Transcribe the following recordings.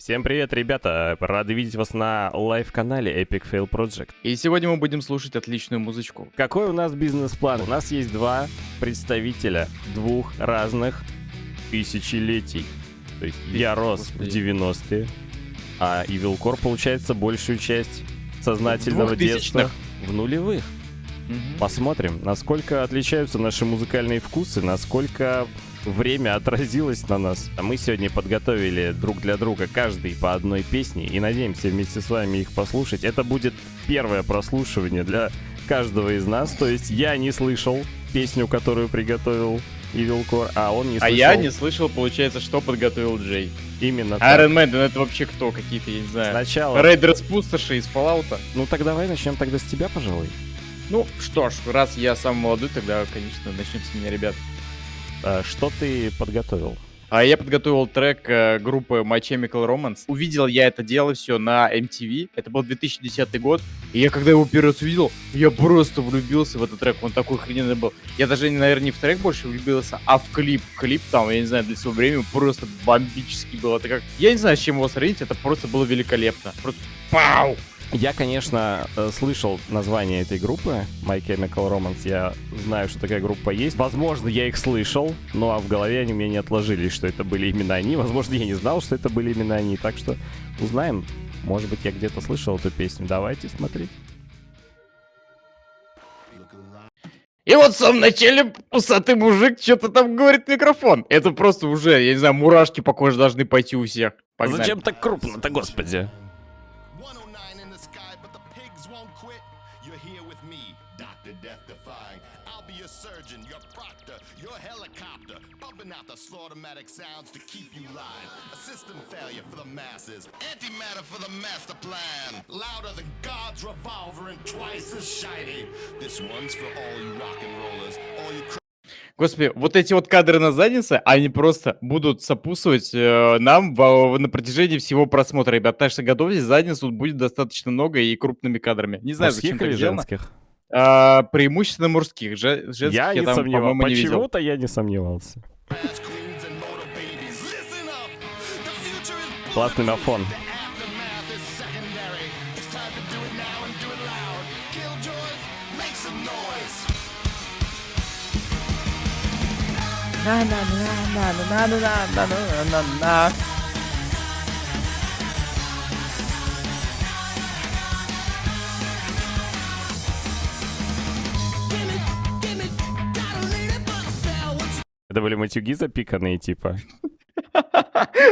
Всем привет, ребята! Рады видеть вас на лайв-канале Epic Fail Project. И сегодня мы будем слушать отличную музычку. Какой у нас бизнес-план? У нас есть два представителя двух разных тысячелетий. То есть я рос в 90-е, а Evil Core, получается, большую часть сознательного детства в нулевых. Посмотрим, насколько отличаются наши музыкальные вкусы, насколько время отразилось на нас. А мы сегодня подготовили друг для друга каждый по одной песне и надеемся вместе с вами их послушать. Это будет первое прослушивание для каждого из нас. То есть я не слышал песню, которую приготовил Evil Core, а он не слышал. А я не слышал, получается, что подготовил Джей. Именно так. Iron Maiden, это вообще кто? Какие-то, я не знаю. Сначала... Рейдерс Пустоши из Fallout. Ну так давай начнем тогда с тебя, пожалуй. Ну что ж, раз я самый молодой, тогда, конечно, начнем с меня, ребят. Что ты подготовил? А я подготовил трек группы My Chemical Romance. Увидел я это дело все на MTV. Это был 2010 год. И я когда его первый раз увидел, я просто влюбился в этот трек. Он такой охрененный был. Я даже, наверное, не в трек больше влюбился, а в клип. Клип там, я не знаю, для своего времени просто бомбический был. Это как... Я не знаю, с чем его сравнить, это просто было великолепно. Просто пау! Я, конечно, слышал название этой группы, My Chemical Romance. Я знаю, что такая группа есть. Возможно, я их слышал, но в голове они у меня не отложились, что это были именно они. Возможно, я не знал, что это были именно они. Так что узнаем. Может быть, я где-то слышал эту песню. Давайте смотреть. И вот в самом начале усатый мужик что-то там говорит в микрофон. Это просто уже, я не знаю, мурашки по коже должны пойти у всех. Погнали. Зачем так крупно-то, господи? Out the slaughtermatic sounds to keep you live. A system failure for the masses. Antimatter for the master plan. Louder than God's revolver and twice as shiny. This one's for all you rock and rollers. All you Господи, вот эти вот кадры на заднице, они просто будут сопутствовать нам на протяжении всего просмотра, ребят. Так что готовьтесь, задниц тут будет достаточно много и крупными кадрами. Не знаю, зачем так сделано. Женских? Преимущественно мужских. Женских я не там, сомневался. по-моему, не видел. Почему-то я не сомневался. Классный мафон. Это были матюги запиканные, типа.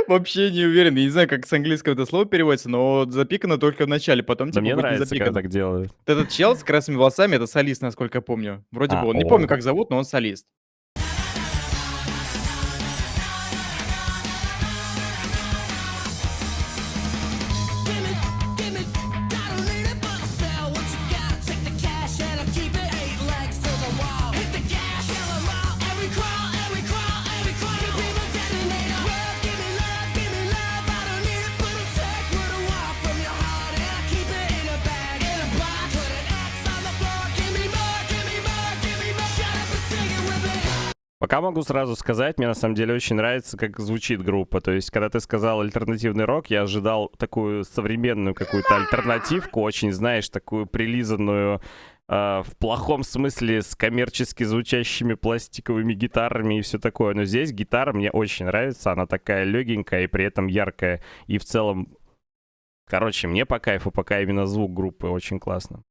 Вообще не уверен. Я не знаю, как с английского это слово переводится, но запикано только в начале, потом типа Мне будет не нравится, запикано. когда так делают. Вот этот чел с красными волосами, это солист, насколько я помню. Вроде бы он. Не помню, как зовут, но он солист. Пока могу сразу сказать, мне на самом деле очень нравится, как звучит группа. То есть, когда ты сказал альтернативный рок, я ожидал такую современную какую-то альтернативку, очень, знаешь, такую прилизанную, в плохом смысле, с коммерчески звучащими пластиковыми гитарами и все такое. Но здесь гитара мне очень нравится, она такая легенькая и при этом яркая. И в целом, короче, мне по кайфу, пока именно звук группы очень классно.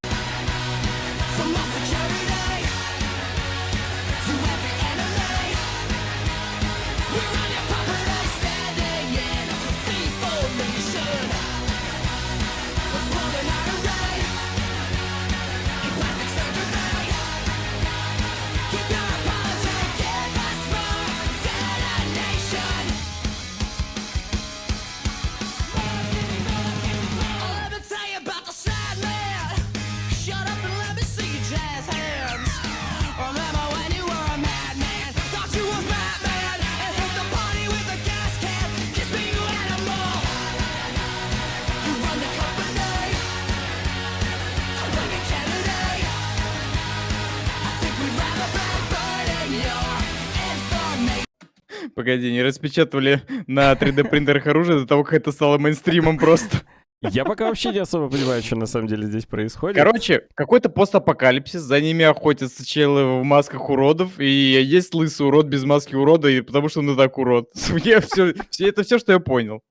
Погоди, не распечатывали на 3D принтерах оружие до того, как это стало мейнстримом просто. Я пока вообще не особо понимаю, что на самом деле здесь происходит. Короче, какой-то постапокалипсис, за ними охотятся челы в масках уродов, и есть лысый урод без маски урода, и потому что он и так урод. Это все, что я понял.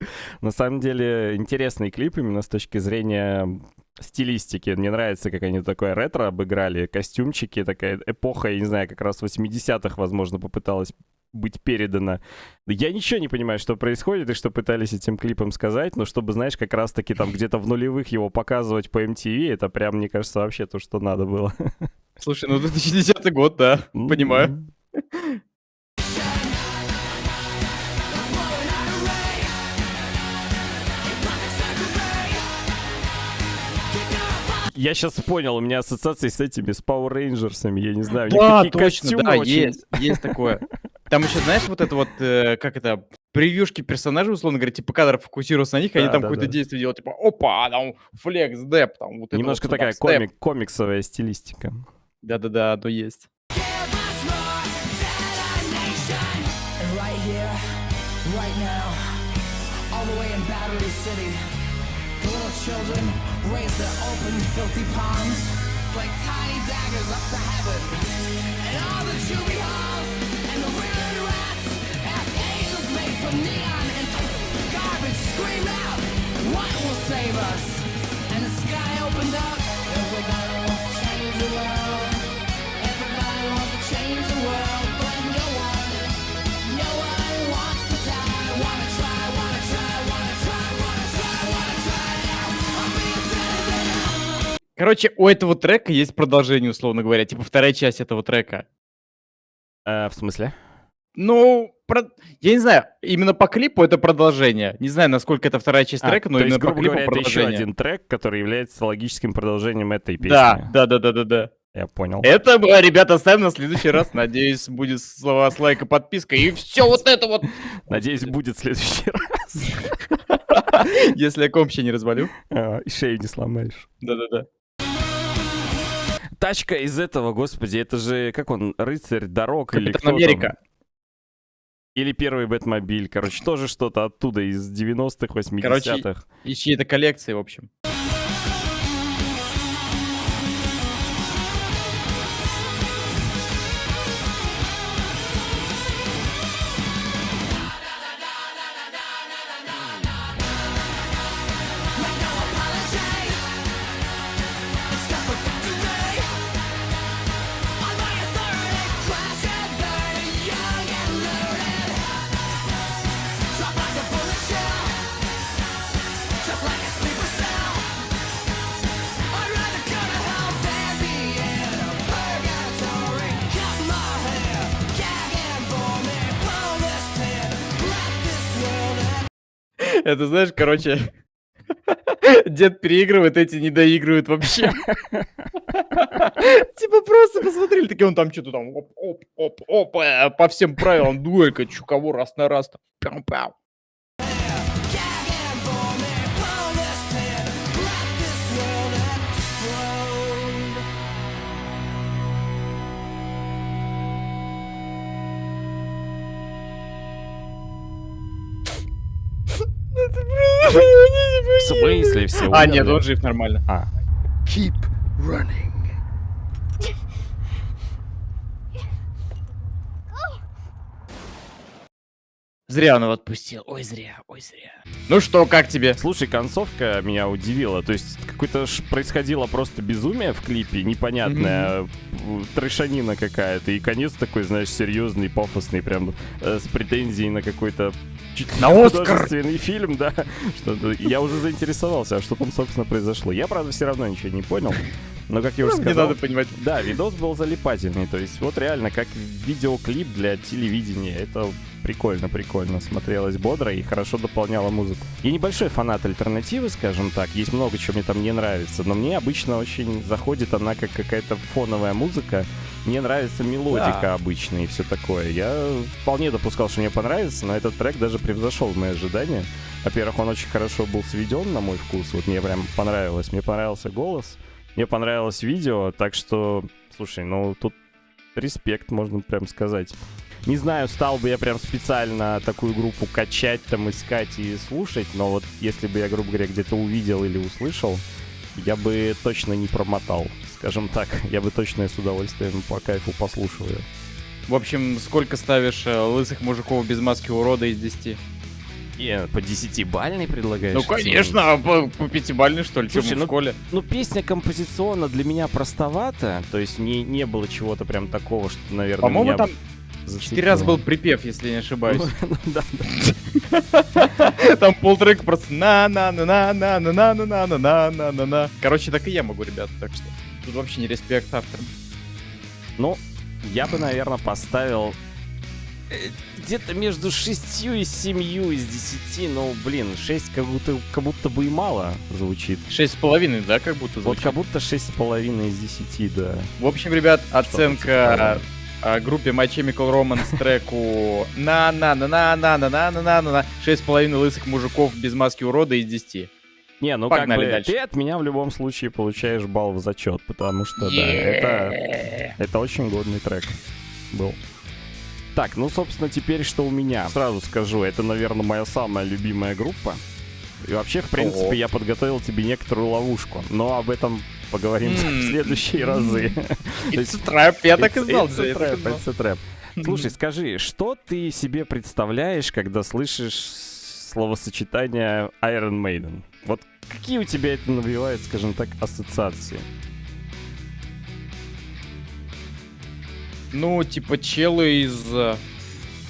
На самом деле интересный клип именно с точки зрения стилистики. Мне нравится, как они такое ретро обыграли, костюмчики, такая эпоха, я не знаю, как раз 80-х, возможно, попыталась быть передана. Я ничего не понимаю, что происходит и что пытались этим клипом сказать, но чтобы, знаешь, как раз-таки там где-то в нулевых его показывать по MTV, это прям, мне кажется, вообще то, что надо было. Слушай, ну 2010 год, да, понимаю. Я сейчас понял, у меня ассоциации с этими, с Power Rangers'ами, я не знаю. Да, такие точно, костюмы да, очень- есть такое. Там еще, знаешь, вот это вот, как это, превьюшки персонажей, условно говоря, типа кадр фокусировался на них, они Да, там да, какое-то да. действие делают, типа, опа, там, флекс, деп, там, вот это Немножко вот, такая там, степ. комиксовая стилистика. Да-да-да, оно есть. And right here, right now, all the way in Battery City, the little children raise their open, filthy palms like tiny daggers up to heaven. And all the juvie halls and the weird rats ask angels made from neon and garbage scream out, what will save us? And the sky opened up. Everybody wants to change the world. Everybody wants to change the world, but no one wants to die. Wanna try, wanna try, wanna try, wanna try, wanna try now. I'm being dead now. Короче, у этого трека есть продолжение, условно говоря, типа вторая часть этого трека. В смысле? Ну, я не знаю, именно по клипу это продолжение. Не знаю, насколько это вторая часть трека, но то есть, именно по грубо клипу говоря, это еще продолжение. один трек, который является логическим продолжением этой песни. Да. Я понял. Это, ребята, оставим на следующий раз. Надеюсь, будет слова с лайк и подписка. И все вот это вот. Надеюсь, будет в следующий раз. Если я комп еще не развалю. И шею не сломаешь. Да. Тачка из этого, господи, это же, как он, рыцарь дорог или кто Капитан Америка. там? Или первый Бэтмобиль, короче, тоже что-то оттуда из 90-х, 80-х. Из чьей-то коллекции, в общем. Это, знаешь, короче, дед переигрывает, эти не доигрывают вообще. Типа просто посмотрели, такие он там что-то там оп, по всем правилам дуэлька, кого раз на раз там. Пяу-пяу. В смысле все Нет, он жив нормально. Keep running. Зря он его отпустил. Ой, зря. Ну что, как тебе? Слушай, концовка меня удивила. То есть какое-то происходило просто безумие в клипе, непонятная трешанина какая-то. И конец такой, знаешь, серьезный, пафосный, прям с претензией на какой-то чуть ли На не Оскар! художественный фильм, да. Я уже заинтересовался, а что там, собственно, произошло. Я, правда, все равно ничего не понял. Но, как я уже Не сказал, надо понимать. да, видос был залипательный. То есть вот реально как видеоклип для телевидения. Это прикольно смотрелось бодро и хорошо дополняло музыку. Я небольшой фанат альтернативы, скажем так. Есть много чего мне там не нравится, но мне обычно очень заходит она как какая-то фоновая музыка. Мне нравится мелодика обычная и все такое. Я вполне допускал, что мне понравится, но этот трек даже превзошел мои ожидания. Во-первых, он очень хорошо был сведен на мой вкус. Вот мне прям понравилось. Мне понравился голос, мне понравилось видео, так что, слушай, ну тут респект, можно прям сказать. Не знаю, стал бы я прям специально такую группу качать, там, искать и слушать, но вот если бы я, грубо говоря, где-то увидел или услышал, я бы точно не промотал, скажем так. Я бы точно с удовольствием по кайфу послушал ее. В общем, сколько ставишь лысых мужиков без маски урода из 10? По 10-бальной предлагаешь? Ну, конечно, по 5-бальной, что ли, чем Слушай, в школе. Ну, песня композиционно для меня простовата, то есть не было чего-то прям такого, что, наверное, По-моему, меня там зацепило. 4 раза был припев, если я не ошибаюсь. Ну, да. Там полтрека просто на-на-на-на-на-на-на-на-на-на-на-на. Короче, так и я могу, ребят, так что тут вообще не респект авторам. Ну, я бы, наверное, поставил где-то между 6 и 7 из 10. Ну, блин, 6 как будто бы и мало звучит. 6,5, да, как будто Вот звучит? как будто 6,5 из 10, да. В общем, ребят, оценка типа группе My Chemical Romance треку на-на-на-на-на-на-на-на-на 6,5 лысых мужиков без маски урода из 10. Не, ну Погнали как бы дальше. ты от меня в любом случае получаешь балл в зачет, потому что, да, это очень годный трек был. Так, ну, собственно, теперь что у меня? Сразу скажу, это, наверное, моя самая любимая группа. И вообще, в принципе, Ого. я подготовил тебе некоторую ловушку, но об этом поговорим в следующие разы. It's a trap, я так и знал. It's a trap, it's a trap. Слушай, скажи, что ты себе представляешь, когда слышишь словосочетание Iron Maiden? Вот какие у тебя это навевает, скажем так, ассоциации? Ну, типа, челы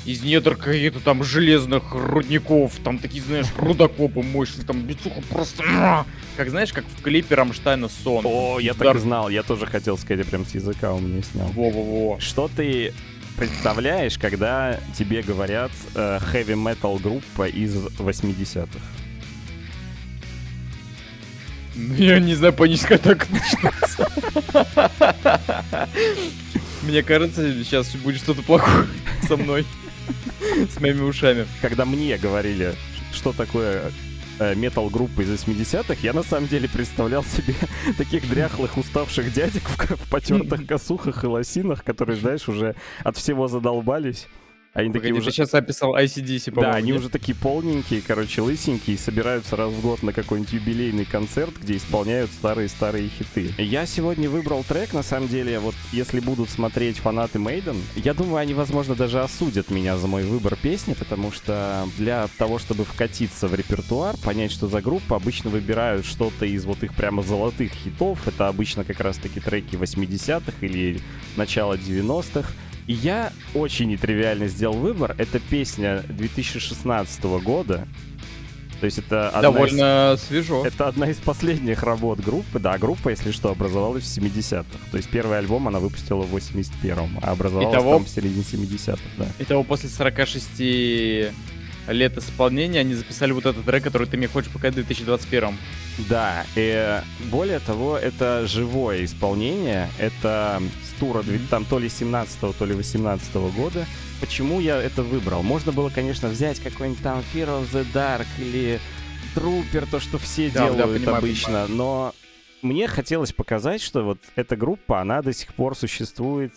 из недр каких-то там железных рудников, там такие, знаешь, рудокопы мощные, там бицуха просто... Как, знаешь, как в клипе Рамштайна «Сон». О, я так и знал, я тоже хотел сказать, я прям с языка у меня снял. Во-во-во. Что ты представляешь, когда тебе говорят хэви-метал группа из 80-х? Я не знаю, паническая атака начнется. Мне кажется, сейчас будет что-то плохое со мной. С моими ушами. Когда мне говорили, что такое метал-группа из 80-х, я на самом деле представлял себе таких дряхлых, уставших дядек в потертых косухах и лосинах, которые, знаешь, уже от всего задолбались. Они Погоди, такие ты уже... сейчас описал ICDC, по-моему. Да, они нет? уже такие полненькие, короче, лысенькие, и собираются раз в год на какой-нибудь юбилейный концерт, где исполняют старые-старые хиты. Я сегодня выбрал трек, на самом деле, вот если будут смотреть фанаты Maiden, я думаю, они, возможно, даже осудят меня за мой выбор песни, потому что для того, чтобы вкатиться в репертуар, понять, что за группа, обычно выбирают что-то из вот их прямо золотых хитов. Это обычно как раз-таки треки 80-х или начала 90-х. И я очень нетривиально сделал выбор. Это песня 2016 года. То есть это Довольно свежо. это одна из последних работ группы. Да, группа, если что, образовалась в 70-х. То есть первый альбом она выпустила в 81-м, а образовалась Итого- там в середине 70-х, да. Итого, после 46 лет исполнения они записали вот этот трек, который ты мне хочешь показать в 2021. Да, и более того, это живое исполнение. Это с тура там то ли 17-го, то ли 18-го года. Почему я это выбрал? Можно было, конечно, взять какой-нибудь там Fear of the Dark или Trooper, то, что все Да, делают понимаю, обычно. Но мне хотелось показать, что вот эта группа, она до сих пор существует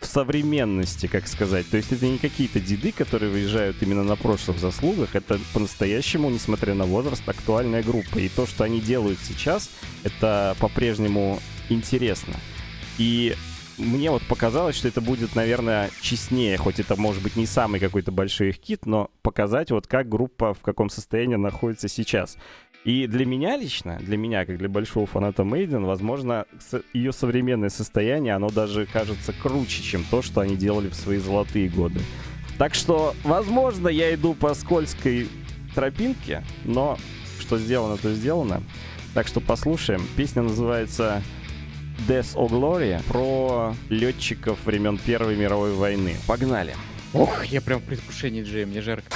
в современности, как сказать. То есть это не какие-то деды, которые выезжают именно на прошлых заслугах. Это по-настоящему, несмотря на возраст, актуальная группа. И то, что они делают сейчас, это по-прежнему интересно. И мне вот показалось, что это будет, наверное, честнее, хоть это может быть не самый какой-то большой их хит, но показать вот как группа в каком состоянии находится сейчас. И для меня лично, для меня, как для большого фаната Maiden, возможно, ее современное состояние, оно даже кажется круче, чем то, что они делали в свои золотые годы. Так что, возможно, я иду по скользкой тропинке, но что сделано, то сделано. Так что послушаем. Песня называется Death or Glory, про летчиков времен Первой мировой войны. Погнали. Ох, я прям в предвкушении, Джей, мне жарко.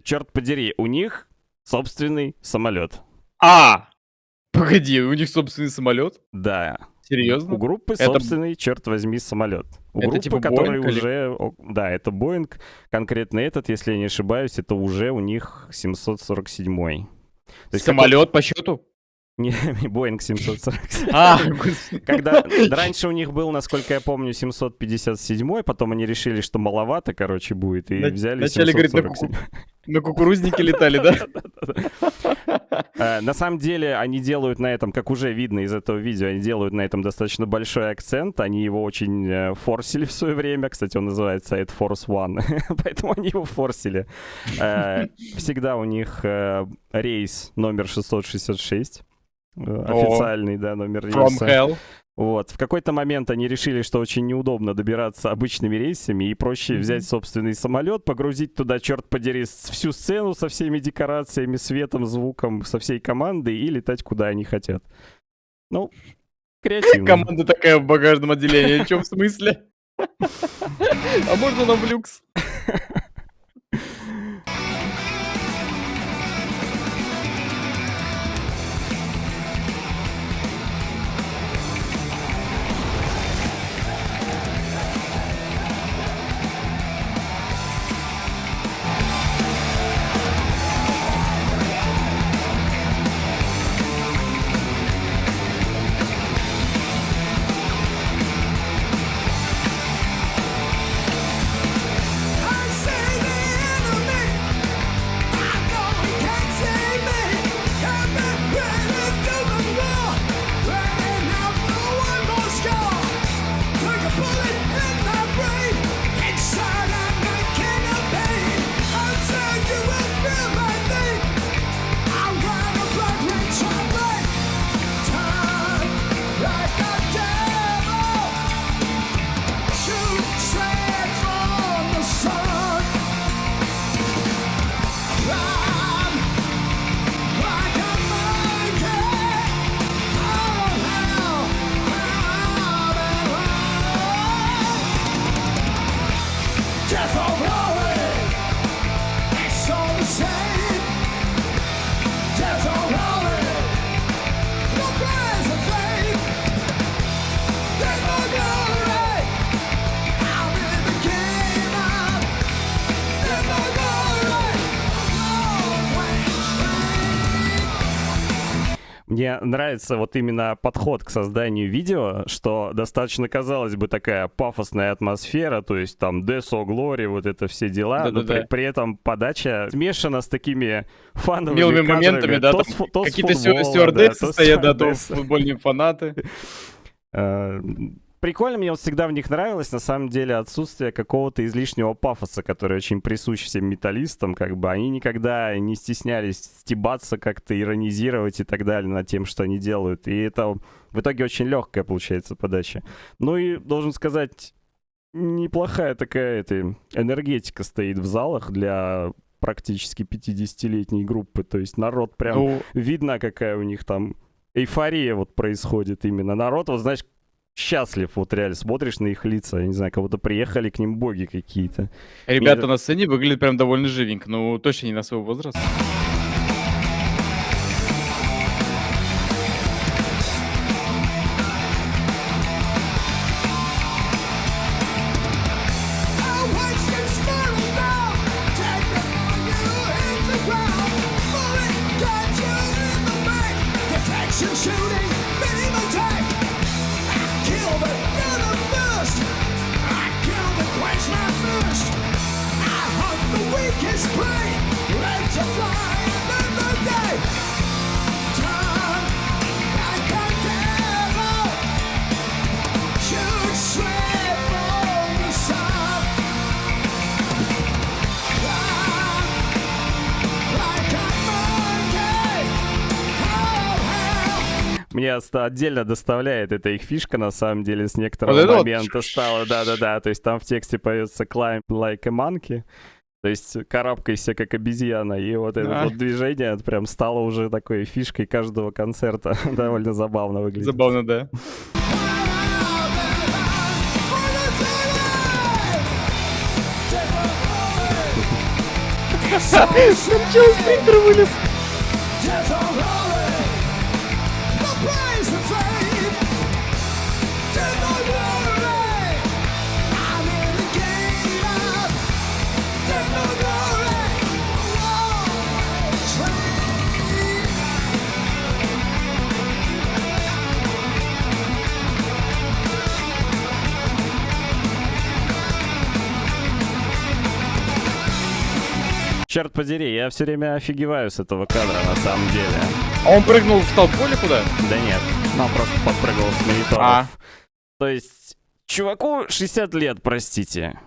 Черт подери, у них собственный самолет. Погоди, у них собственный самолет? Да. Серьезно? У группы Это- собственный, черт возьми, самолет. У Это группы, типа который Boeing или- уже... Да, это Боинг. Конкретно этот, если я не ошибаюсь, это уже у них 747-й. То есть Самолет по счету? Не, Boeing 747. Господи. Когда раньше у них был, насколько я помню, 757, потом они решили, что маловато, короче, будет, и взяли Вначале, говорит, 747. на кукурузнике летали, да? На самом деле, они делают на этом, как уже видно из этого видео, они делают на этом достаточно большой акцент. Они его очень форсили в свое время. Кстати, он называется Air Force One, поэтому они его форсили. Всегда у них рейс номер 666. Официальный, да, номер From рейса. hell. Вот. В какой-то момент они решили, что очень неудобно добираться обычными рейсами, и проще взять собственный самолет, погрузить туда, черт подери, всю сцену со всеми декорациями, светом, звуком, со всей командой и летать куда они хотят. Ну, креативно. Команда такая в багажном отделении. В чем в смысле? А можно нам в люкс? I say the enemy. I know he can't save me. Coming ready to the war. Ready now for one more score. Took a bullet in my brain. Inside I'm making a pain. Until you will feel my name. I ride a black ring trumpet. Turn like a devil. Shoot straight from the sun. Run like a monkey. Oh, hell, out and run. Death or glory, it's all the same. Death or glory, no prize of fame. Death or glory, I'm in the game of death or glory. Мне нравится вот именно подход к созданию видео, что достаточно, казалось бы, такая пафосная атмосфера, то есть там Death or Glory, вот это все дела, но Да-да-да. при этом подача смешана с такими фановыми Милыми кадрами, моментами, да, то там с то с какие-то футбола, стюардессы то с стоят, да, то стюардессы. футбольные фанаты. Прикольно, мне вот всегда в них нравилось, на самом деле, отсутствие какого-то излишнего пафоса, который очень присущ всем металлистам, как бы они никогда не стеснялись стебаться как-то, иронизировать и так далее над тем, что они делают, и это в итоге очень легкая получается подача. Ну и, должен сказать, неплохая такая энергетика стоит в залах для практически 50-летней группы, то есть народ прям, Ну, видно, какая у них там эйфория вот происходит именно. Народ, вот знаешь, счастлив, вот реально смотришь на их лица, я не знаю, как будто приехали к ним боги какие-то. ребята на сцене выглядят прям довольно живенько, ну точно не на свой возраст. I watched you spiral down, taking you in the ground. Bullet got you in the back, detection shooting, beam attack. I killed the gunner first, I killed the quench my thirst. I hunt the weakest prey, let you fly another day. Turn like a devil, shoot straight from the sun. Run like a monkey. Oh, hell. Мне отдельно доставляет эта их фишка, на самом деле, с некоторого Вот это вот. момента стало, да-да-да, то есть там в тексте поется climb like a monkey, то есть карабкайся как обезьяна, и вот это вот движение это прям стало уже такой фишкой каждого концерта, довольно забавно выглядит. Забавно, да. Черт подери, я все время офигеваю с этого кадра, на самом деле. А он прыгнул в толпу или куда? Да нет, он просто подпрыгнул с мониторов. То есть, чуваку 60 лет, простите.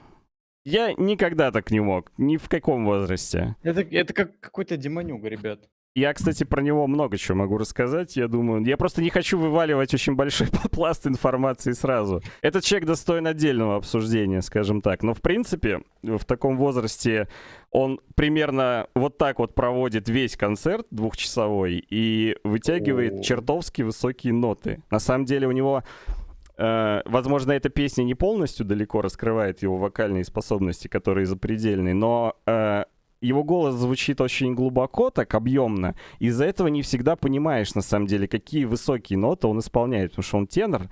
Я никогда так не мог, ни в каком возрасте. Это как какой-то демонюга, ребят. Я, кстати, про него много чего могу рассказать, я думаю. Я просто не хочу вываливать очень большой пласт информации сразу. Этот человек достоин отдельного обсуждения, скажем так. Но, в принципе, в таком возрасте он примерно вот так вот проводит весь концерт двухчасовой и вытягивает чертовски высокие ноты. На самом деле у него... возможно, эта песня не полностью далеко раскрывает его вокальные способности, которые запредельные, но его голос звучит очень глубоко, так объемно. Из-за этого не всегда понимаешь, на самом деле, какие высокие ноты он исполняет, потому что он тенор,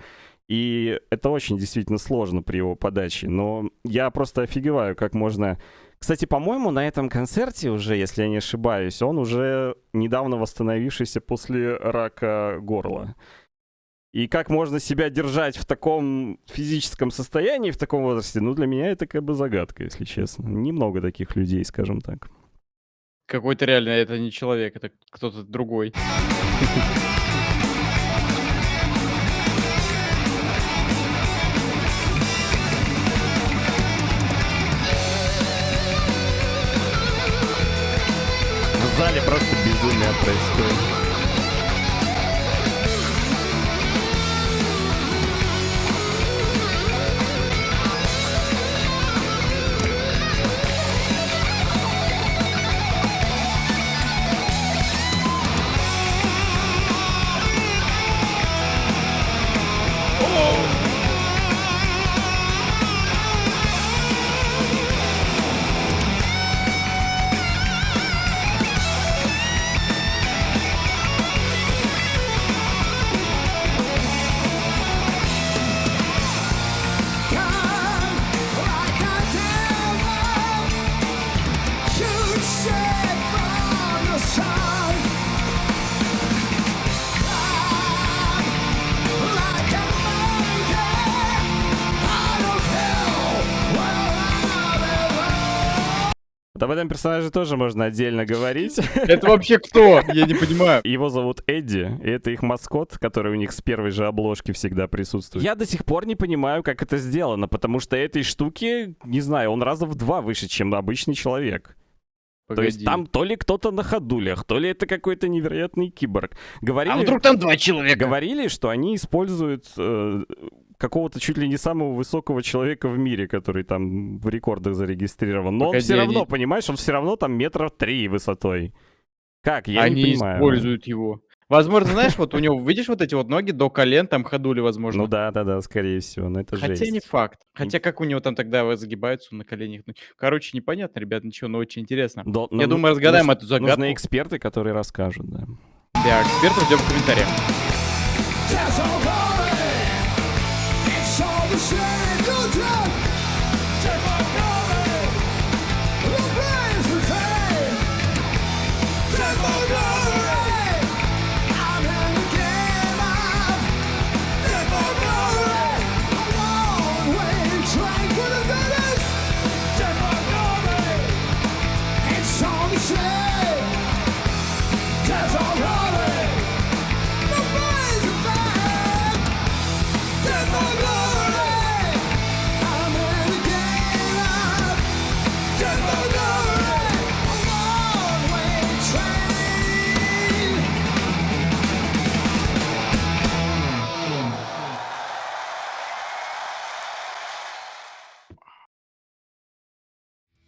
и это очень действительно сложно при его подаче. Но я просто офигеваю, как можно... Кстати, по-моему, на этом концерте уже, если я не ошибаюсь, он уже недавно восстановившийся после рака горла. И как можно себя держать в таком физическом состоянии, в таком возрасте, ну, для меня это как бы загадка, если честно. Немного таких людей, скажем так. Какой-то реально, это не человек, это кто-то другой. В зале просто безумие происходит. Об этом персонаже тоже можно отдельно говорить. Это вообще кто? Я не понимаю. Его зовут Эдди, и это их маскот, который у них с первой же обложки всегда присутствует. Я до сих пор не понимаю, как это сделано, потому что этой штуки, не знаю, он раза в 2 выше, чем обычный человек. Погоди. То есть там то ли кто-то на ходулях, то ли это какой-то невероятный киборг. Говорили, А вдруг там 2 человека? Говорили, что они используют какого-то чуть ли не самого высокого человека в мире, который там в рекордах зарегистрирован. Но Погоди, он все равно, понимаешь, он все равно там 3 метра высотой. Как? Я они не понимаю. Используют его. Возможно, знаешь, вот у него, видишь, вот эти вот ноги до колен, там ходули, возможно. Ну да, скорее всего, но это Хотя жесть. не факт. Хотя как у него там тогда загибаются на коленях. Короче, непонятно, ребят, ничего, но очень интересно. Я думаю, разгадаем эту загадку. Нужны эксперты, которые расскажут, да. Да, экспертов ждем в комментариях.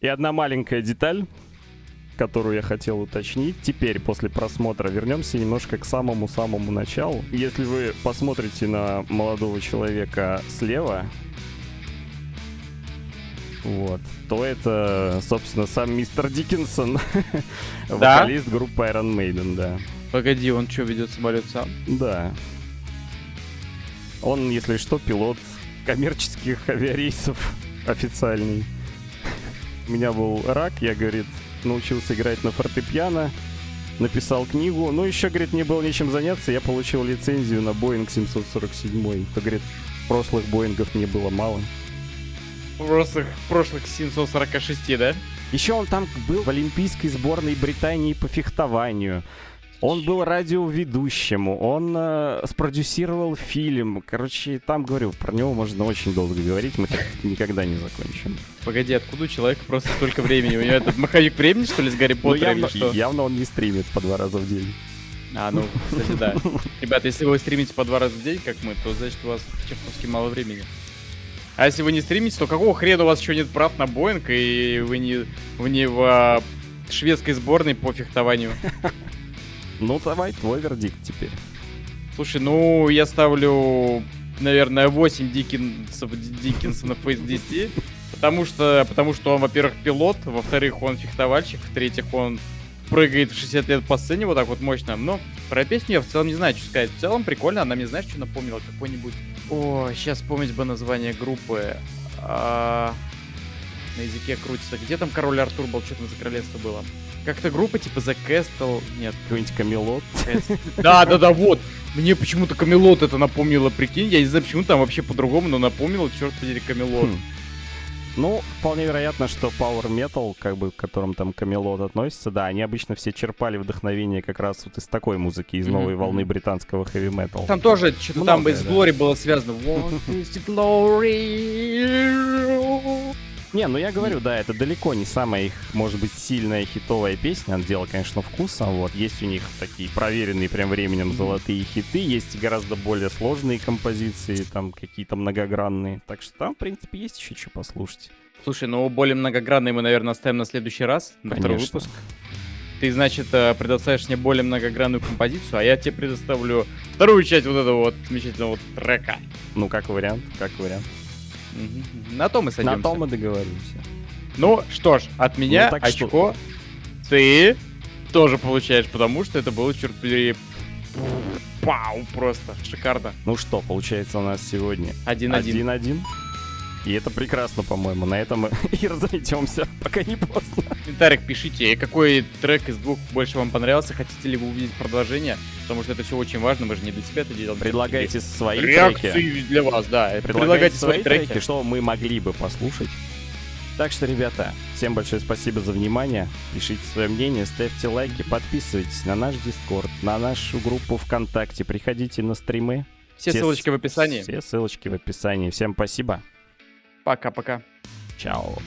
И одна маленькая деталь, которую я хотел уточнить. Теперь, после просмотра, вернемся немножко к самому-самому началу. Если вы посмотрите на молодого человека слева, вот, то это, собственно, сам мистер Диккенсон, вокалист группы Iron Maiden, да. Погоди, он что, ведет самолет сам? Да. Он, если что, пилот коммерческих авиарейсов официальный. У меня был рак, я, говорит, научился играть на фортепиано, написал книгу. Ну, еще, говорит, мне было нечем заняться, я получил лицензию на Boeing 747. То, говорит, прошлых Боингов мне было мало. прошлых 746, да? Еще он там был в олимпийской сборной Британии по фехтованию. Он был радиоведущим, он спродюсировал фильм. Короче, там, говорю, про него можно очень долго говорить, мы так никогда не закончим. Погоди, откуда у человека просто столько времени? У него этот маховик времени, что ли, с Гарри Поттером или что? Явно он не стримит по 2 раза в день. Ну, кстати, да. Ребята, если вы стримите по 2 раза в день, как мы, то значит у вас чертовски мало времени. А если вы не стримите, то какого хрена у вас еще нет прав на Боинг, и вы не в шведской сборной по фехтованию? Ну, давай, твой вердикт теперь. Слушай, ну, я ставлю, наверное, 8 Диккенсонов из 10. Потому что он, во-первых, пилот, во-вторых, он фехтовальщик, в-третьих, он прыгает в 60 лет по сцене вот так вот мощно. Но про песню я в целом не знаю, что сказать. В целом прикольно, она мне, знаешь, что напомнила? Какой-нибудь... О, сейчас вспомнить бы название группы. На языке крутится. Где там Король Артур был? Что там за королевство было? Как-то группа типа The Castle. Нет. Какой-нибудь Камелот. Да, вот. Мне почему-то Камелот это напомнило, прикинь. Я не знаю, почему там вообще по-другому, но напомнило, черт подери, Камелот. Ну, вполне вероятно, что Power Metal, как бы, к которым там Камелот относится, да, они обычно все черпали вдохновение как раз вот из такой музыки, из новой волны британского хэви-метал. Там тоже что-то там Многое, из да. Glory было связано. What is the glory? Не, ну я говорю, да, это далеко не самая их, может быть, сильная хитовая песня. Она дело, конечно, вкусом. Вот. Есть у них такие проверенные прям временем золотые хиты. Есть гораздо более сложные композиции, там какие-то многогранные. Так что там, в принципе, есть еще что послушать. Слушай, ну более многогранные мы, наверное, оставим на следующий раз, на второй Конечно. выпуск. Ты, значит, предоставишь мне более многогранную композицию, а я тебе предоставлю вторую часть вот этого вот замечательного вот трека. Ну, как вариант, как вариант. На то мы сойдемся. На то мы договоримся. Ну, что ж, от меня Ну, так очко ты тоже получаешь, потому что это было, черт подери, пау, просто шикарно. Ну что, получается у нас сегодня 1-1. 1-1. И это прекрасно, по-моему. На этом мы и разойдемся, пока не поздно. В комментариях пишите, какой трек из двух больше вам понравился, хотите ли вы увидеть продолжение, потому что это все очень важно, мы же не для себя это делаем. Предлагайте свои реакции треки. для вас, да. Предлагайте свои треки, что мы могли бы послушать. Так что, ребята, всем большое спасибо за внимание. Пишите свое мнение, ставьте лайки, подписывайтесь на наш Дискорд, на нашу группу ВКонтакте, приходите на стримы. Все ссылочки в описании. Все ссылочки в описании. Всем спасибо. Пока-пока. Чао.